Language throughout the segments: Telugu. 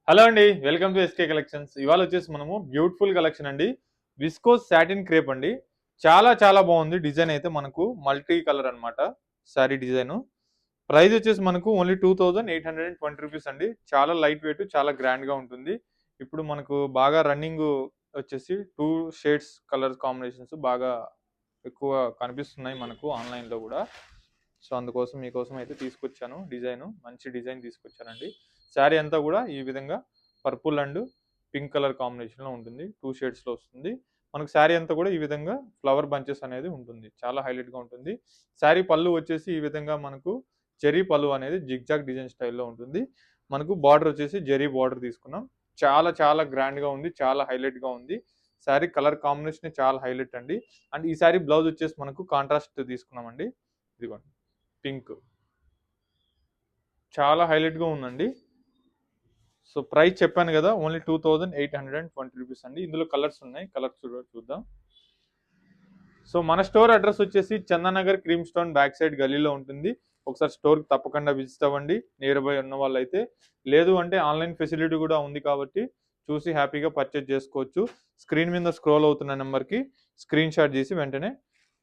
హలో అండి. Welcome to SK collections. ఇవాళ వచ్చేసి మనము బ్యూటిఫుల్ కలెక్షన్ అండి. విస్కోస్ సాటిన్ క్రేప్ అండి. చాలా బాగుంది. డిజైన్ అయితే మనకు మల్టీ కలర్ అన్నమాట. సారీ డిజైను. ప్రైస్ వచ్చేసి మనకు ఓన్లీ 2820 రూపీస్ అండి. చాలా లైట్ వెయిట్, చాలా గ్రాండ్‌గా ఉంటుంది. ఇప్పుడు మనకు బాగా రన్నింగ్ వచ్చేసి 2 షేడ్స్ కలర్ కాంబినేషన్స్ బాగా ఎక్కువ కనిపిస్తున్నాయి మనకు ఆన్‌లైన్‌లో గూడా. సో, అందుకోసం మీకోసం అయితే తీసుకొచ్చాను డిజైను. మంచి డిజైన్ తీసుకొచ్చానండి. శారీ అంతా గూడా ఈ విధంగా పర్పుల్ అండ్ పింక్ కలర్ కాంబినేషన్‌లో ఉంటుంది. 2 షేడ్స్‌లో వస్తుంది. మనకు శారీ అంతా గూడా ఈ విధంగా ఫ్లవర్ బంచెస్ అనేది ఉంటుంది. చాలా హైలైట్‌గా ఉంటుంది. శారీ పళ్ళు వచ్చేసి ఈ విధంగా మనకు జెరీ పళ్ళు అనేది జిగ్‌జాగ్ డిజైన్ స్టైల్‌లో ఉంటుంది. మనకు బార్డర్ వచ్చేసి జెరీ బార్డర్ తీసుకున్నాం. చాలా గ్రాండ్‌గా ఉంది. చాలా హైలైట్‌గా ఉంది. శారీ కలర్ కాంబినేషనే చాలా హైలైట్ అండి. అండ్ ఈ శారీ బ్లౌజ్ వచ్చేసి మనకు కాంట్రాస్ట్ తీసుకున్నామండి. ఇదిగోండి పింక్. చాలా హైలైట్‌గా ఉందండి. సో, ప్రైస్ చెప్పాను గదా! ఓన్లీ 2820 రూపీస్ అండి. ఇందులో కలర్స్ ఉన్నాయి. కలర్స్ చూద్దాం. సో, మన స్టోర్ అడ్రెస్ వచ్చేసి Chandanagar cream stone back side గల్లీలో ఉంటుంది. ఒకసారి స్టోర్‌కి తప్పకుండా విజిట్ అవ్వండి. నియర్ బై ఉన్న వాళ్ళైతే. లేదు అంటే ఆన్‌లైన్ ఫెసిలిటీ గూడా ఉంది కాబట్టి చూసి హ్యాపీగా పర్చేజ్ చేసుకోవచ్చు. స్క్రీన్ మీద స్క్రోల్ అవుతున్న నంబర్‌కి స్క్రీన్‌షాట్ తీసి వెంటనే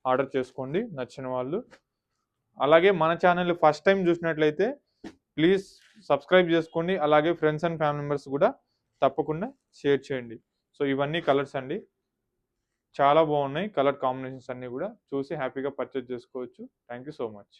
ఆర్డర్ చేసుకోండి నచ్చిన వాళ్ళు. అలాగే మన ఛానెల్ ఫస్ట్ టైమ్ చూసినట్లయితే ప్లీజ్ సబ్స్క్రైబ్ చేసుకోండి. అలాగే ఫ్రెండ్స్ అండ్ ఫ్యామిలీ మెంబర్స్ కూడా తప్పకుండా షేర్ చేయండి. సో, ఇవన్నీ కలర్స్ అండి. చాలా బాగున్నాయి. కలర్ కాంబినేషన్స్ అన్నీ కూడా చూసి హ్యాపీగా పర్చేజ్ చేసుకోవచ్చు. Thank you so much.